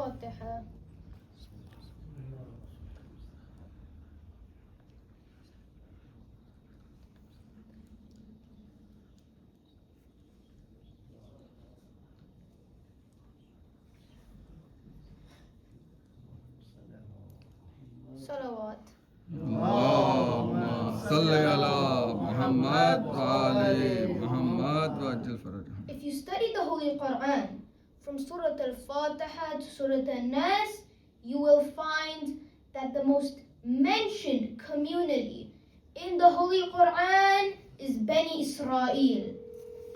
الفاتحة. صلوات. اللهم صل على محمد وعلى محمد وعجل فرجهم. If you study the Holy Quran from Surah Al-Fatiha to Surah Al-Nas, you will find that the most mentioned community in the Holy Quran is Bani Israel,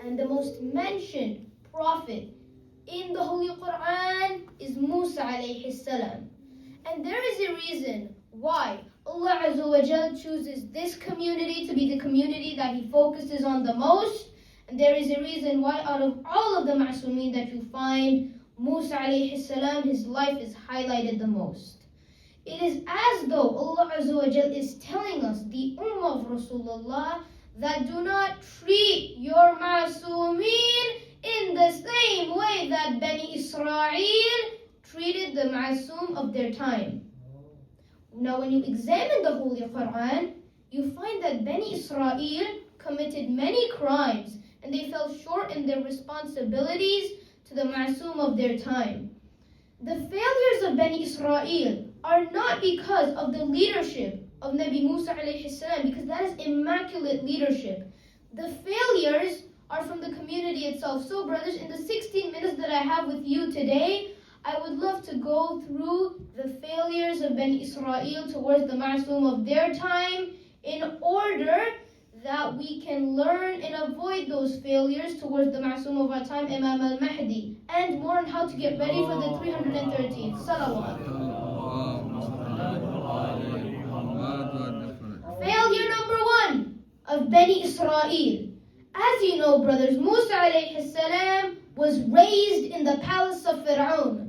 and the most mentioned prophet in the Holy Quran is Musa alayhi salam. And there is a reason why Allah Azza wa Jal chooses this community to be the community that He focuses on the most. And there is a reason why out of all of the Ma'sumin that you find, Musa alayhi salam, his life is highlighted the most. It is as though Allah Azza wa Jal is telling us, the Ummah of Rasulullah, that do not treat your Ma'sumin in the same way that Bani Israel treated the Ma'sum of their time. Now when you examine the Holy Quran, you find that Bani Israel committed many crimes and they fell short in their responsibilities to the Ma'sum of their time. The failures of Bani Israel are not because of the leadership of Nabi Musa alayhi salam, because that is immaculate leadership. The failures are from the community itself. So brothers, in the 16 minutes that I have with you today, I would love to go through the failures of Bani Israel towards the Ma'sum of their time in order that we can learn and avoid those failures towards the Ma'sum of our time, Imam al-Mahdi, and more on how to get ready for the 313th. Salawat. Failure number 1 of Bani Israel. As you know, brothers, Musa alayhi salam was raised in the palace of Fir'aun.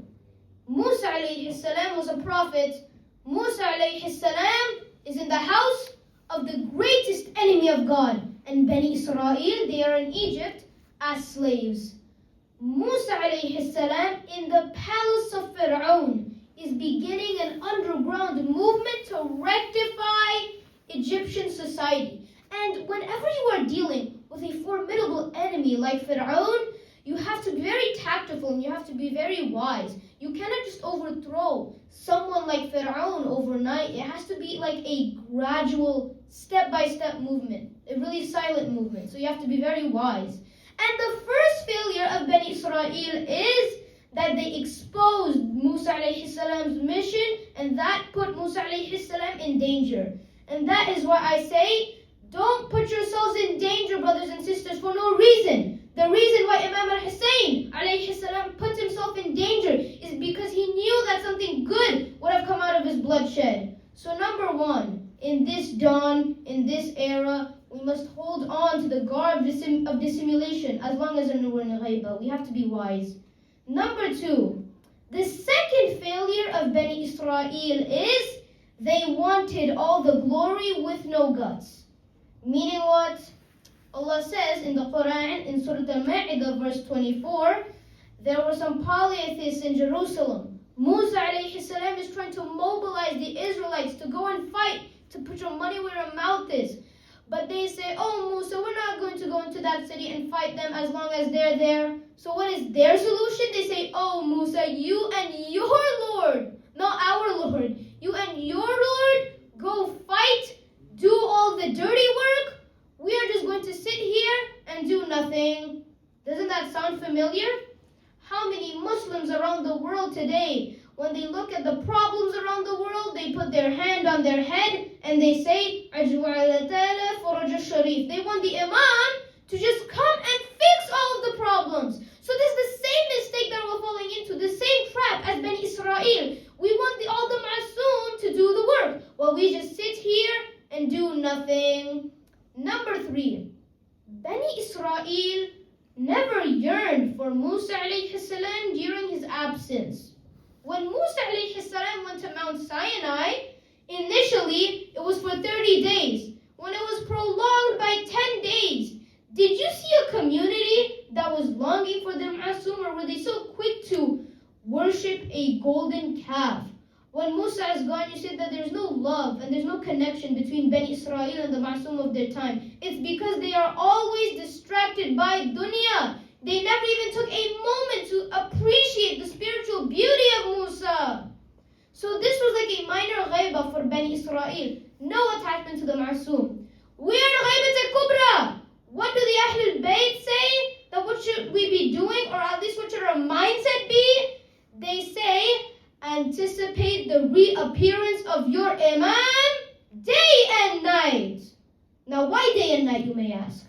Musa alayhi salam was a prophet. Musa alayhi salam is in the house of the greatest enemy of God. And Bani Israel, they are in Egypt as slaves. Musa alayhi salam in the palace of Fir'aun is beginning an underground movement to rectify Egyptian society. And whenever you are dealing with a formidable enemy like Fir'aun, you have to be very tactful and you have to be very wise. You cannot just overthrow someone like Fir'aun overnight. It has to be like a gradual, step-by-step movement, a really silent movement. So you have to be very wise. And the first failure of Bani Israel is that they exposed Musa alayhi salam's mission, and that put Musa alayhi salam in danger. And that is why I say, don't put yourselves in danger, brothers and sisters, for no reason. The reason why Imam al-Hussein alayhi salam put himself in danger is because he knew that something good would have come out of his bloodshed. So number 1, in this dawn, in this era, we must hold on to the garb of dissimulation as long as we're in ghaiba. We have to be wise. Number 2, the second failure of Bani Israel is they wanted all the glory with no guts. Meaning what? Allah says in the Quran, in Surah Al-Ma'idah, verse 24, there were some polytheists in Jerusalem. Musa alayhi salam is trying to mobilize the Israelites to go and fight, to put your money where your mouth is. But they say, oh Musa, we're not going to go into that city and fight them as long as they're there. So what is their solution? They say, oh Musa, you and your Lord, not our Lord, you and your Lord go fight, do all the dirty work. We are just going to sit here and do nothing. Doesn't that sound familiar? How many Muslims around the world today, when they look at the problems around the world, they put their hand on their head and they say, they want the Imam to just come and fix all of the problems. So this is the same mistake that we're falling into, the same trap as Bani Israel. We want all the Ma'sum to do the work, while we just sit here and do nothing. Number 3, Bani Israel never yearned for Musa alayhi salam during his absence. When Musa alayhi salam went to Mount Sinai, initially it was for 30 days. When it was prolonged by 10 days, did you see a community that was longing for their Ma'sum, or were they so quick to worship a golden calf. When Musa is gone, you said that there's no love and there's no connection between Bani Israel and the Ma'asum of their time. It's because they are always distracted by dunya. They never even took a moment to appreciate the spiritual beauty of Musa. So this was like a minor ghaiba for Bani Israel. No attachment to the Ma'asum. We're ghaibat al-kubra. What do the Ahlul Bayt say? That what should we be doing, or at least what should our mindset be? They say, anticipate the reappearance of your Imam day and night. Now, why day and night, you may ask?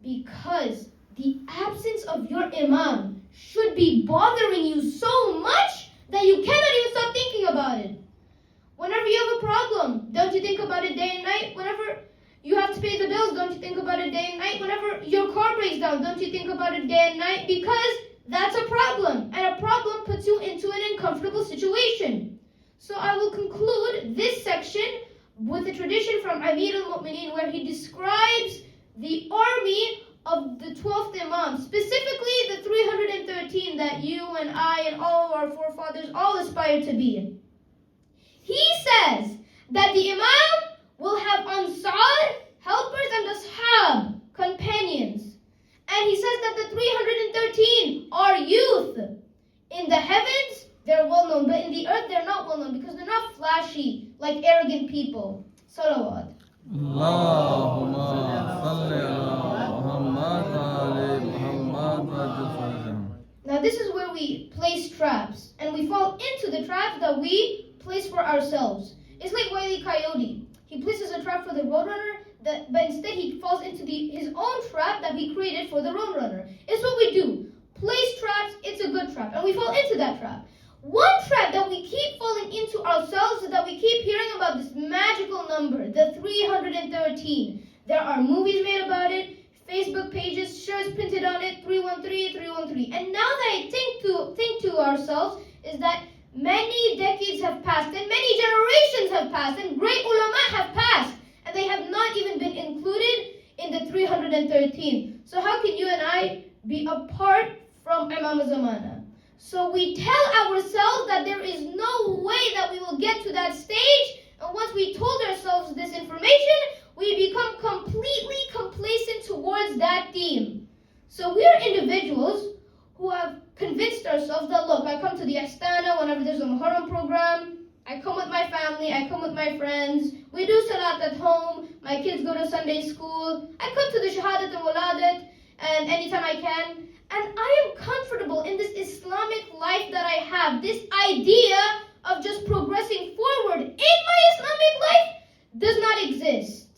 Because the absence of your Imam should be bothering you so much that you cannot even stop thinking about it. Whenever you have a problem, don't you think about it day and night? Whenever you have to pay the bills, don't you think about it day and night? Whenever your car breaks down, don't you think about it day and night? Because that's a problem, and a problem puts you into an uncomfortable situation. So I will conclude this section with a tradition from Amir al-Mu'mineen where he describes the army of the 12th Imam, specifically the 313 that you and I and all of our forefathers all aspire to be. He says that the Imam will have ansar, helpers, and ashab, companions. And he says that the 313 are youth. In the heavens, they're well known, but in the earth, they're not well known because they're not flashy like arrogant people. Salawat. Allahumma salli ala Muhammad wa ali Muhammad waj'al farajahum. Now this is where we place traps, and we fall into the traps that we place for ourselves. It's like Wile E. Coyote. He places a trap for the roadrunner, but instead he falls into his own trap that he created for the roadrunner. It's what we do. Place traps, it's a good trap, and we fall into that trap. One trap that we keep falling into ourselves is that we keep hearing about this magical number, the 313. There are movies made about it, Facebook pages, shirts printed on it, 313, 313. And now that I think to ourselves is that many decades have passed and many generations have passed and great ulama have passed and they have not even been included in the 313. So how can you and I be apart from Imam Zamana? So we tell ourselves that there is no way that we will get to that stage, and once we told ourselves this information, we become completely complacent towards that theme. So we are individuals who have convinced ourselves that, look, I come to the Astana whenever there's a Muharram program, I come with my family, I come with my friends, we do Salat at home, my kids go to Sunday school, I come to the Shahadat and Waladat, and anytime I can, and I am comfortable in this Islamic life that I have, this idea of just progressing forward in my Islamic life does not exist.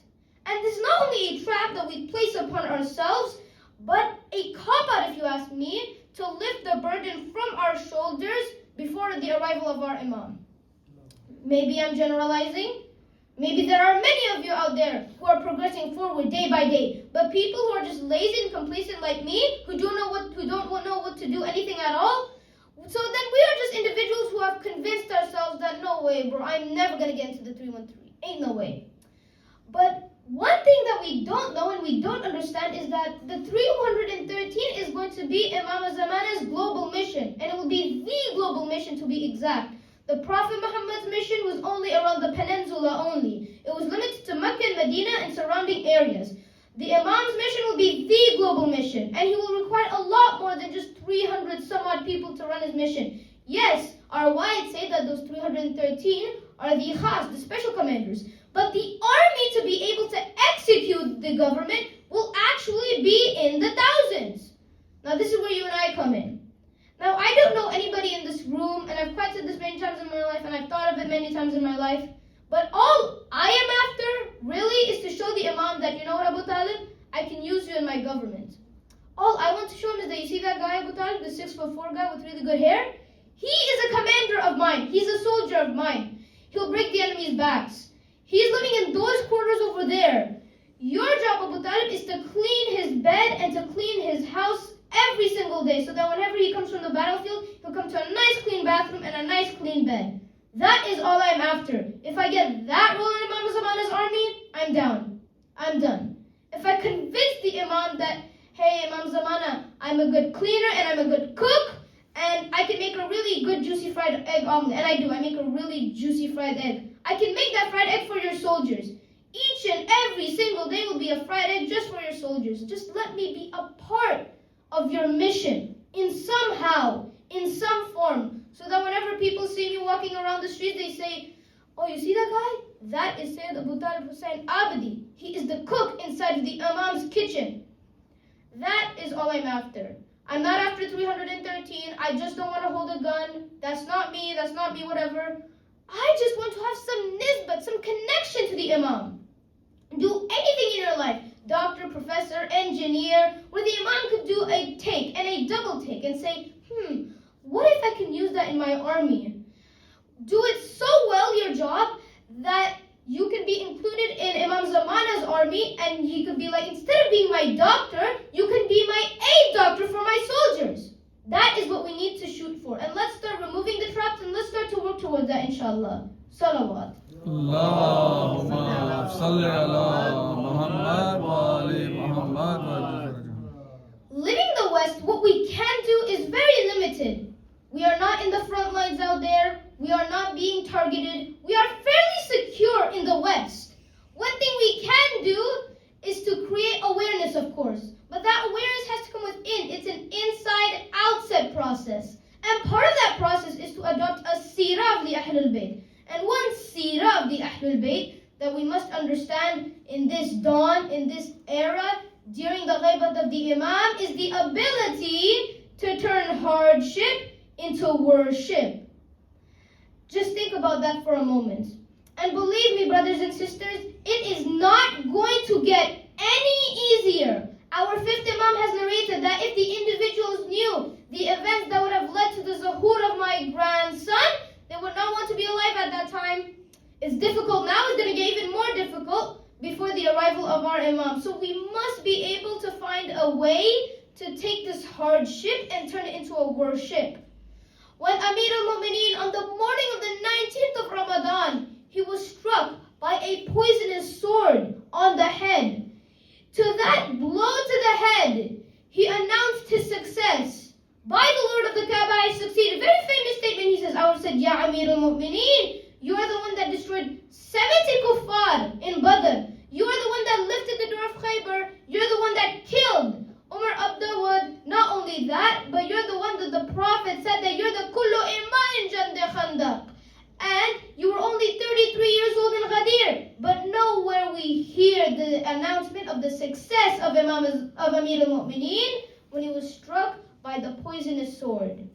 And this is not only a trap that we place upon ourselves, but a cop-out, if you ask me, to lift the burden from our shoulders before the arrival of our Imam. Maybe I'm generalizing. Maybe there are many of you out there who are progressing forward day by day, but people who are just lazy and complacent like me, who don't know what to do anything at all. So then we are just individuals who have convinced ourselves that no way, bro, I'm never gonna get into the 313. Ain't no way. But one thing that we don't know and we don't understand is that the 313 is going to be Imam Zamana's global mission, and it will be the global mission to be exact. The Prophet Muhammad's mission was only around the peninsula only. It was limited to Mecca and Medina and surrounding areas. The Imam's mission will be the global mission, and he will require a lot more than just 300 some odd people to run his mission. Yes, our wives say that those 313 are the khas, the special commanders. But the army to be able to execute the government will actually be in the thousands. Now this is where you and I come in. Now I don't know anybody in this room, and I've quite said this many times in my life, and I've thought of it many times in my life, but all I am after really is to show the Imam that, you know what, AbuTalib, I can use you in my government. All I want to show him is that, you see that guy, AbuTalib, the 6'4" guy with really good hair? He is a commander of mine. He's a soldier of mine. He'll break the enemy's backs. He's living in those quarters over there. Your job, AbuTalib, is to clean his bed and to clean his house every single day, so that whenever he comes from the battlefield, he'll come to a nice clean bathroom and a nice clean bed. That is all I'm after. If I get that role in Imam Zamana's army, I'm down. I'm done. If I convince the Imam that, hey, Imam Zamana, I'm a good cleaner and I'm a good cook, and I can make a really good juicy fried egg omelet, and I do. I make a really juicy fried egg. I can make that fried egg for your soldiers. Each and every single day will be a fried egg just for your soldiers. Just let me be a part of your mission in somehow, in some form, so that whenever people see me walking around the streets, they say, oh, you see that guy? That is Sayyid AbuTalib Abidi. He is the cook inside of the Imam's kitchen. That is all I'm after. I'm not after 313. I just don't want to hold a gun. That's not me, whatever. I just want to have some nisbat, some connection to the Imam. Do anything in your life, doctor, professor, engineer, where the Imam could do a take and a double take and say, what if I can use that in my army? Do it so well, your job, that you can be included in Imam Zamana's army, and he could be like, instead of being my doctor, you can be my aid doctor for my soldiers. That is what we need to shoot for. And let's start removing the traps, and let's start to work towards that, inshallah. Salawat. Allahumma salli ala Muhammad wa ali Muhammad. Living the West, what we can do is very limited. We are not in the front lines out there. We are not being targeted. We are fairly secure in the West. One thing we can do is to create awareness, of course. But that awareness has to come within. It's an inside-outside process. And part of that process is to adopt a seerah of the Ahlul Bayt. And one seerah of the Ahlul Bayt that we must understand in this dawn, in this era, during the ghaibat of the Imam, is the ability to turn hardship into worship. Just think about that for a moment. And believe me, brothers and sisters, it is not going to get any easier. Our fifth Imam has narrated that if the individuals knew the events that would have led to the zuhur of my grandson, they would not want to be alive at that time. It's difficult now, it's going to get even more difficult before the arrival of our Imam. So we must be able to find a way to take this hardship and turn it into a worship. When Amir al-Mu'mineen, on the morning of the 19th of Ramadan, he was struck by a poisonous sword on the head. To that blow to the head, he announced his success. By the Lord of the Kaaba, I succeeded. Very famous statement. He says, I said, Ya Amir al-Mu'mineen, you are the one that destroyed 70 kuffar in Badr. You are the one that lifted the door of Khaybar. You're the one that killed Umar Abdawad. Not only that, but you're the one that the Prophet said that you're the kullu iman jande khandaq. And you were only 33 years old in Ghadir. But nowhere we hear the announcement of the success of Amir al-Mu'mineen when he was struck by the poisonous sword.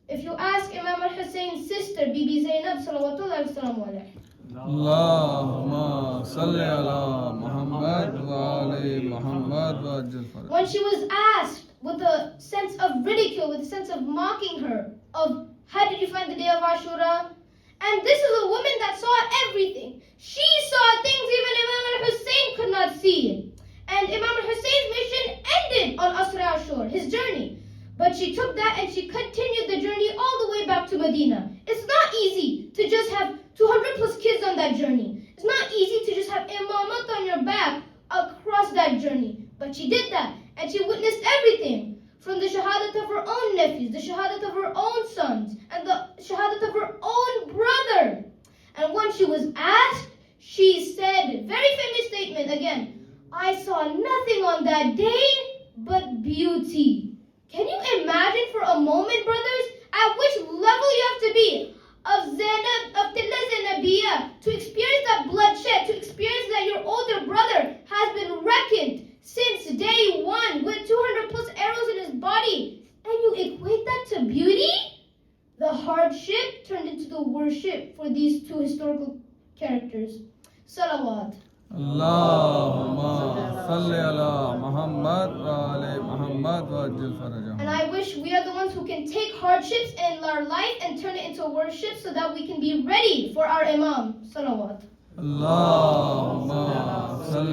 If you ask Imam al-Hussein's sister, Bibi Zainab, salawatullah wa alayhi, Allahumma salli ala Muhammad wa ali Muhammad wa ajil faraj. when she was asked with a sense of ridicule, with a sense of mocking her, of how did you find the day of Ashura? And this is a woman that saw everything. She saw things even Imam al-Hussein could not see. And Imam al-Hussein's mission ended on Asra Ashur, his journey. But she took that and she continued the journey all the way back to Medina. It's not easy to just have 200 plus kids on that journey. It's not easy to just have imamat on your back across that journey. But she did that, and she witnessed everything. From the shahadat of her own nephews, the shahadat of her own sons, and the shahadat of her own brother. And when she was asked, she said, very famous statement again, I saw nothing on that day but beauty. Can you imagine for a moment, brothers, at which level you have to be of Zainab, of Tilla Zainabiyya, to experience that bloodshed, to experience that your older brother has been reckoned since day one with 200 plus arrows in his body, and you equate that to beauty? The hardship turned into the worship for these two historical characters. Salawat. Allahumma salli ala Muhammad wa ali Muhammad wa ajil faraj. And I wish we are the ones who can take hardships in our life and turn it into worship so that we can be ready for our Imam. Salawat. Allahumma salli